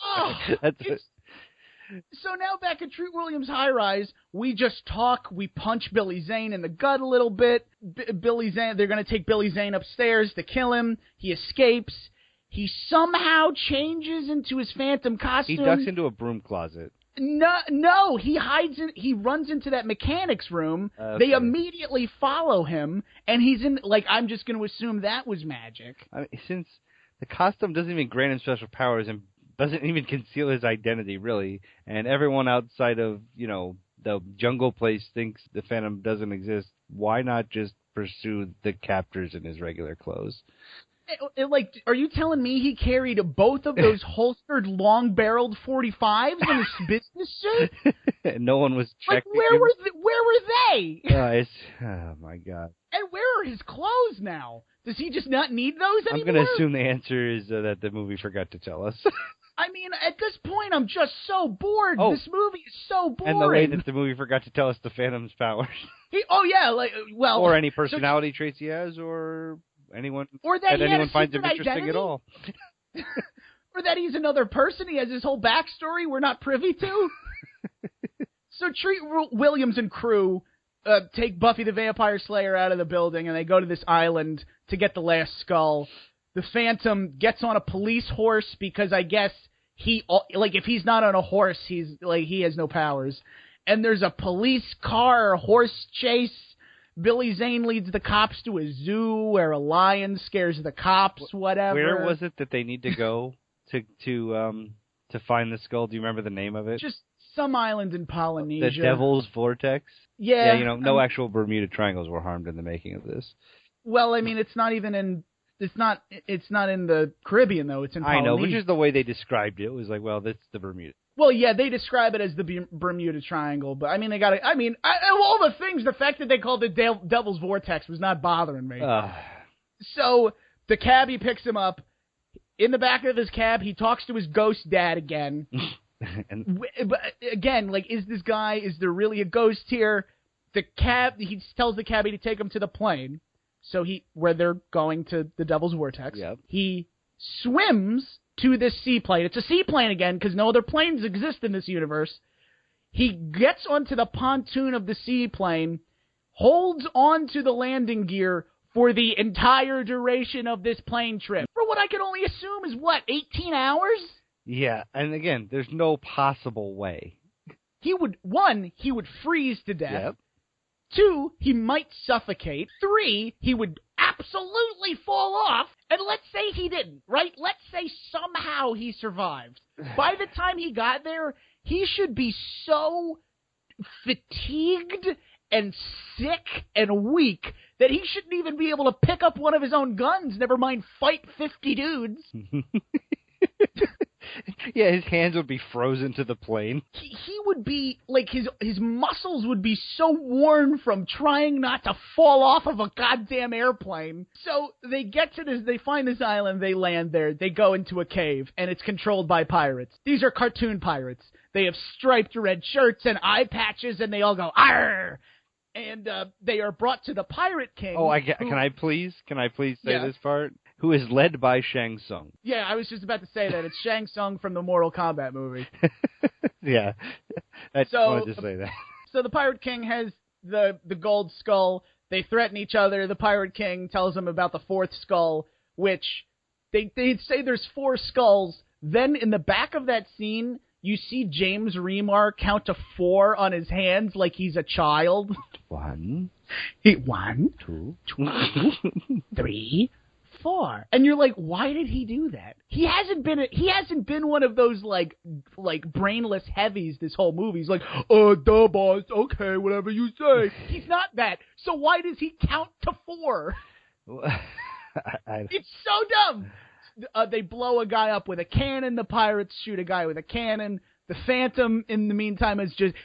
So now back at Treat Williams' high rise, we just talk. We punch Billy Zane in the gut a little bit. Billy Zane, they're going to take Billy Zane upstairs to kill him. He escapes. He somehow changes into his Phantom costume. He ducks into a broom closet. No, he hides in. He runs into that mechanic's room. Okay. They immediately follow him, and he's in. Like, I'm just going to assume that was magic. I mean, since the costume doesn't even grant him special powers and doesn't even conceal his identity, really, and everyone outside of the jungle place thinks the Phantom doesn't exist, why not just pursue the captors in his regular clothes? Like, are you telling me he carried both of those holstered, long-barreled 45s in his business suit? No one was checking. Like, where were they? Oh my God! And where are his clothes now? Does he just not need those anymore? I'm going to assume the answer is that the movie forgot to tell us. I mean, at this point, I'm just so bored. Oh. This movie is so boring. And the way that the movie forgot to tell us the Phantom's powers. Or any personality traits he has, or anyone, or that anyone finds him interesting identity? at all. Or that he's another person. He has his whole backstory we're not privy to. So Treat Williams and crew take Buffy the Vampire Slayer out of the building, and they go to this island to get the last skull. The Phantom gets on a police horse because I guess if he's not on a horse, he has no powers. And there's a police car horse chase. Billy Zane leads the cops to a zoo where a lion scares the cops, whatever. Where was it that they need to go to find the skull? Do you remember the name of it? Just some island in Polynesia. The Devil's Vortex? Yeah. No actual Bermuda Triangles were harmed in the making of this. Well, I mean, it's not even in... It's not in the Caribbean, though. It's in Polynesia. I know, but just the way they described it was like, well, that's the Bermuda. Well, yeah, they describe it as the Bermuda Triangle, but I mean, all the things, the fact that they called it Devil's Vortex was not bothering me. So the cabbie picks him up. In the back of his cab, he talks to his ghost dad again. But again, like, is there really a ghost here? He tells the cabbie to take him to the plane. So where they're going to the Devil's Vortex. Yep. He swims to this seaplane. It's a seaplane again because no other planes exist in this universe. He gets onto the pontoon of the seaplane, holds onto the landing gear for the entire duration of this plane trip. For what I can only assume is 18 hours? Yeah, and again, there's no possible way. He would freeze to death. Yep. 2, he might suffocate. 3, he would absolutely fall off. And let's say he didn't, right? Let's say somehow he survived. By the time he got there, he should be so fatigued and sick and weak that he shouldn't even be able to pick up one of his own guns, never mind fight 50 dudes. Yeah, his hands would be frozen to the plane. He would be, like, his muscles would be so worn from trying not to fall off of a goddamn airplane. So they get to this, they find this island, they land there, they go into a cave, and it's controlled by pirates. These are cartoon pirates. They have striped red shirts and eye patches, and they all go, "Arr!" And they are brought to the Pirate King. Oh, can I please say this part? Who is led by Shang Tsung. Yeah, I was just about to say that. It's Shang Tsung from the Mortal Kombat movie. Yeah, I wanted to say that. So the Pirate King has the gold skull. They threaten each other. The Pirate King tells them about the fourth skull, which they say there's 4 skulls. Then in the back of that scene, you see James Remar count to 4 on his hands like he's a child. 1, 2, 3, 4. And you're like, why did he do that? He hasn't been one of those like brainless heavies this whole movie. He's like, duh, boss, okay, whatever you say. He's not that. So why does he count to 4? It's so dumb. They blow a guy up with a cannon. The pirates shoot a guy with a cannon. The Phantom, in the meantime,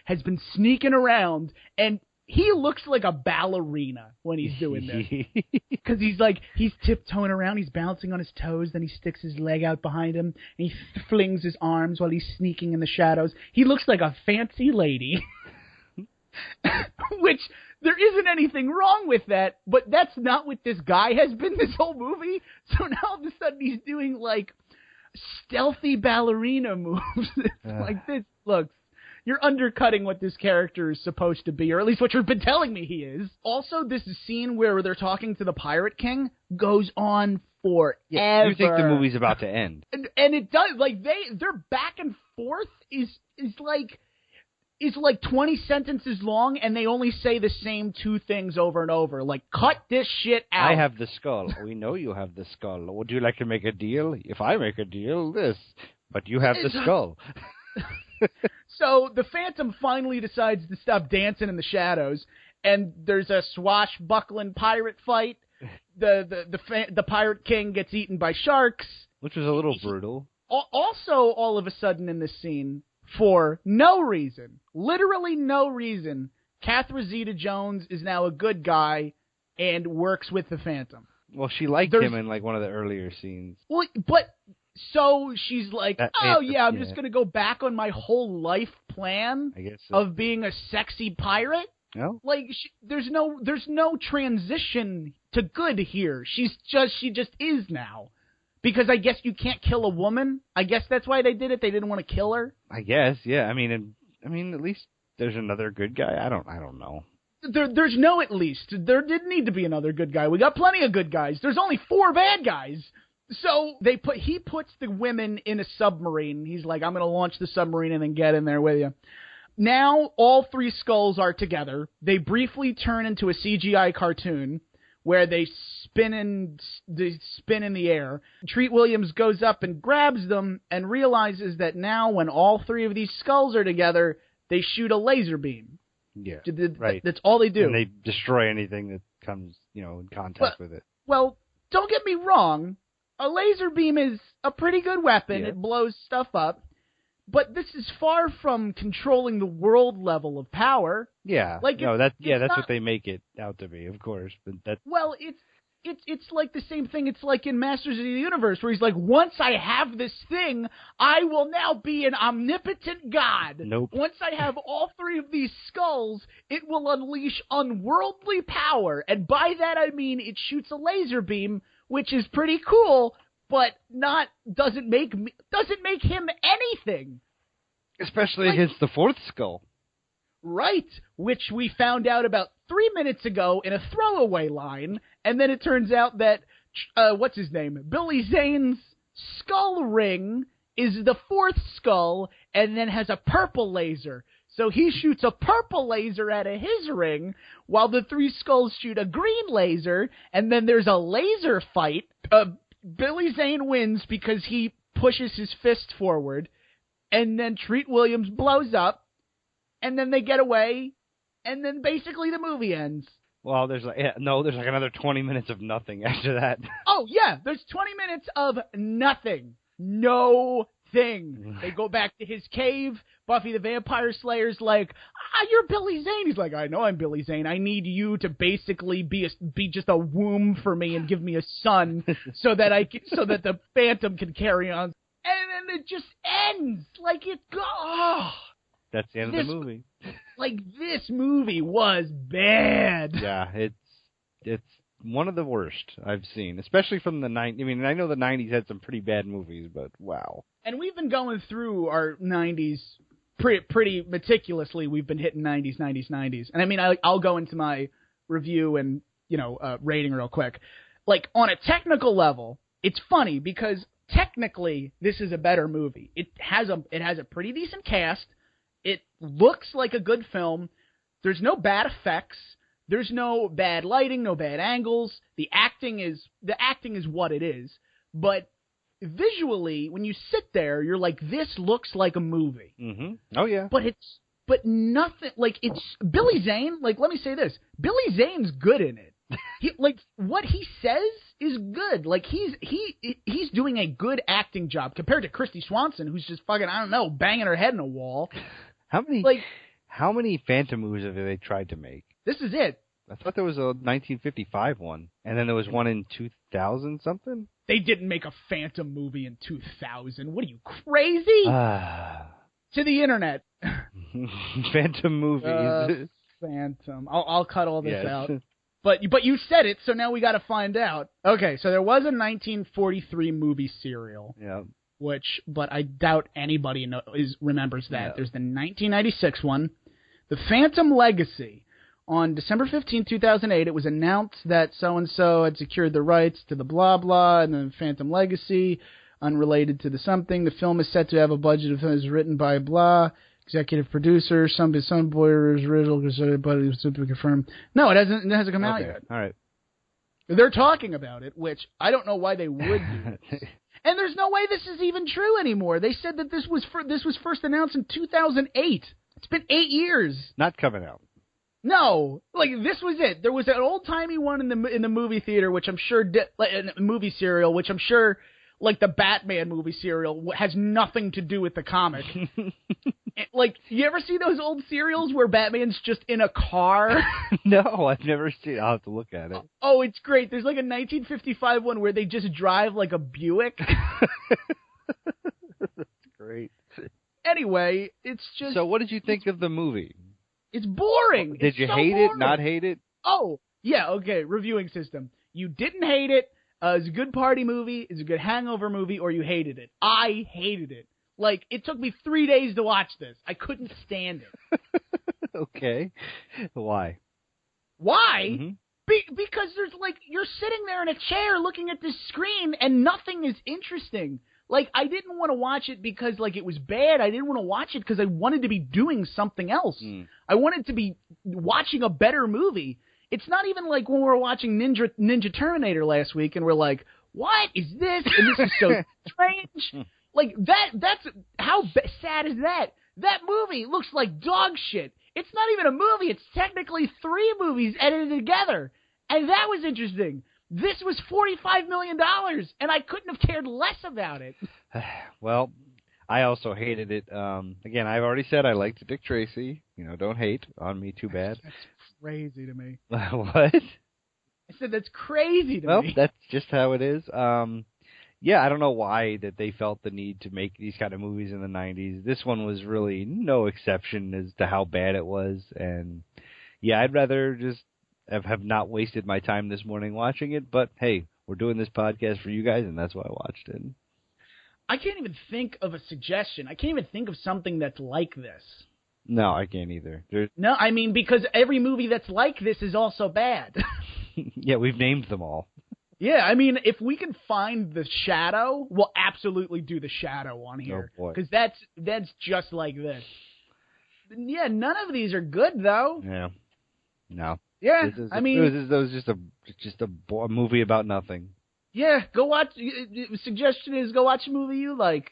has been sneaking around, and he looks like a ballerina when he's doing this. Because he's tiptoeing around, he's bouncing on his toes, then he sticks his leg out behind him, and he flings his arms while he's sneaking in the shadows. He looks like a fancy lady. Which, there isn't anything wrong with that, but that's not what this guy has been this whole movie. So now all of a sudden he's doing, like, stealthy ballerina moves. Like, this looks... You're undercutting what this character is supposed to be, or at least what you've been telling me he is. Also, this scene where they're talking to the Pirate King goes on forever. Yeah, you think the movie's about to end. And it does. Like, their back and forth is like 20 sentences long, and they only say the same 2 things over and over. Like, cut this shit out. I have the skull. We know you have the skull. Would you like to make a deal? If I make a deal, this. But you have the skull. So the Phantom finally decides to stop dancing in the shadows, and there's a swashbuckling pirate fight. The Pirate King gets eaten by sharks. Which was a little brutal. Also, all of a sudden in this scene, for no reason, literally no reason, Catherine Zeta-Jones is now a good guy and works with the Phantom. Well, she liked him in, like, one of the earlier scenes. Well, but... So she's like, I'm just going to go back on my whole life plan of being a sexy pirate? No. Like, there's no transition to good here. She just is now. Because I guess you can't kill a woman. I guess that's why they did it. They didn't want to kill her. I guess, yeah. I mean, at least there's another good guy. I don't know. There's no at least. There didn't need to be another good guy. We got plenty of good guys. There's only 4 bad guys. So he puts the women in a submarine. He's like, I'm going to launch the submarine and then get in there with you. Now all 3 skulls are together. They briefly turn into a CGI cartoon where they spin in the air. Treat Williams goes up and grabs them and realizes that now when all 3 of these skulls are together, they shoot a laser beam. Yeah, right. That's all they do. And they destroy anything that comes, in contact with it. Well, don't get me wrong. A laser beam is a pretty good weapon. Yeah. It blows stuff up. But this is far from controlling the world level of power. Yeah. Like that's what they make it out to be, of course. But well, it's like the same thing. It's like in Masters of the Universe, where he's like, once I have this thing, I will now be an omnipotent god. Nope. Once I have all 3 of these skulls, it will unleash unworldly power. And by that I mean it shoots a laser beam, which is pretty cool, but doesn't make him anything. Especially against the 4th skull. Right, which we found out about 3 minutes ago in a throwaway line, and then it turns out that, what's his name? Billy Zane's skull ring is the 4th skull, and then has a purple laser. So he shoots a purple laser out of his ring, while the 3 skulls shoot a green laser, and then there's a laser fight. Billy Zane wins because he pushes his fist forward, and then Treat Williams blows up, and then they get away, and then basically the movie ends. Well, there's like another 20 minutes of nothing after that. Oh, yeah, there's 20 minutes of nothing. No thing. They go back to his cave. Buffy the Vampire Slayer's like, you're Billy Zane. He's like, I know I'm Billy Zane. I need you to basically be just a womb for me and give me a son so that the Phantom can carry on. And then it just ends like it goes. That's the end of the movie. Like, this movie was bad. Yeah, it's one of the worst I've seen, especially from the 90s. I mean, I know the 90s had some pretty bad movies, but wow. And we've been going through our 90s pretty meticulously. We've been hitting 90s. And I mean, I'll go into my review and, rating real quick. Like, on a technical level, it's funny because technically this is a better movie. It has a pretty decent cast. It looks like a good film. There's no bad effects. There's no bad lighting, no bad angles. The acting is what it is. But visually, when you sit there, you're like, this looks like a movie. Mm-hmm. Oh yeah. But nothing, like, it's Billy Zane. Like, let me say this: Billy Zane's good in it. What he says is good. Like, he's doing a good acting job compared to Kristy Swanson, who's just fucking, I don't know, banging her head in a wall. How many Phantom movies have they tried to make? This is it. I thought there was a 1955 one, and then there was one in 2000 something. They didn't make a Phantom movie in 2000. What are you, crazy? To the internet. Phantom movies. Phantom. I'll cut all this out. But you said it, so now we got to find out. Okay, so there was a 1943 movie serial. Yeah. But I doubt anybody remembers that. Yeah. There's the 1996 one, The Phantom Legacy. On December 15, 2008, it was announced that so-and-so had secured the rights to the blah-blah and the Phantom Legacy, unrelated to the something. The film is set to have a budget of is written by blah, executive producer, some boyers, original, but it was to be confirmed. No, it hasn't come out yet. All right. They're talking about it, which I don't know why they would do this. And there's no way this is even true anymore. They said that this was first announced in 2008. It's been 8 years. Not coming out. No, like, this was it. There was an old-timey one in the movie theater, which I'm sure a movie serial, which I'm sure, like the Batman movie serial, has nothing to do with the comic. Like, you ever see those old serials where Batman's just in a car? No, I've never seen it. I'll have to look at it. Oh, it's great. There's like a 1955 one where they just drive like a Buick. That's great. Anyway, it's just... So what did you think of the movie? It's boring. Did you hate it, not hate it? Oh, yeah, okay, reviewing system. You didn't hate it. It's a good party movie. It's a good hangover movie, or you hated it. I hated it. Like, it took me 3 days to watch this. I couldn't stand it. Okay. Why? Why? Mm-hmm. Because there's, like, you're sitting there in a chair looking at this screen, and nothing is interesting. Like, I didn't want to watch it because, like, it was bad. I didn't want to watch it because I wanted to be doing something else. I wanted to be watching a better movie. It's not even like when we were watching Ninja Terminator last week, and we're like, what is this? And this is so strange. Like, that's how sad is that? That movie looks like dog shit. It's not even a movie. It's technically 3 movies edited together. And that was interesting. This was $45 million, and I couldn't have cared less about it. Well, I also hated it. Again, I've already said I liked Dick Tracy. Don't hate on me too bad. That's crazy to me. What? I said that's crazy to me. Well, that's just how it is. Yeah, I don't know why that they felt the need to make these kind of movies in the 90s. This one was really no exception as to how bad it was. And, yeah, I'd rather just have not wasted my time this morning watching it. But, hey, we're doing this podcast for you guys, and that's why I watched it. I can't even think of a suggestion. I can't even think of something that's like this. No, I can't either. No, I mean, because every movie that's like this is also bad. Yeah, we've named them all. Yeah, I mean, if we can find The Shadow, we'll absolutely do The Shadow on here. Oh, boy. Because that's just like this. Yeah, none of these are good, though. Yeah. No. Yeah, it was just a movie about nothing. Yeah, go watch. Suggestion is go watch a movie you like.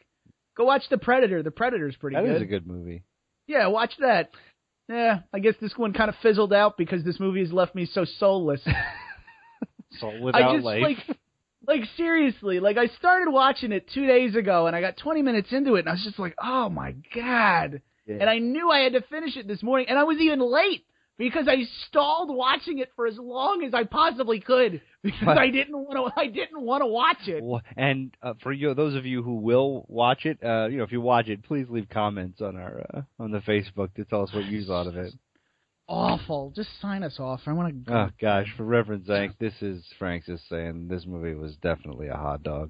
Go watch The Predator. The Predator's pretty good. That is a good movie. Yeah, watch that. Yeah, I guess this one kind of fizzled out because this movie has left me so soulless. Soul without life. Like, seriously, like, I started watching it 2 days ago, and I got 20 minutes into it, and I was just like, oh, my God. Yeah. And I knew I had to finish it this morning, and I was even late because I stalled watching it for as long as I possibly could because I didn't want to watch it. And for you, those of you who will watch it, if you watch it, please leave comments on on the Facebook to tell us what you thought of it. Awful. Just sign us off. I want to go. Oh, gosh. For Reverend Zach, this is Frank-cis saying this movie was definitely a hot dog.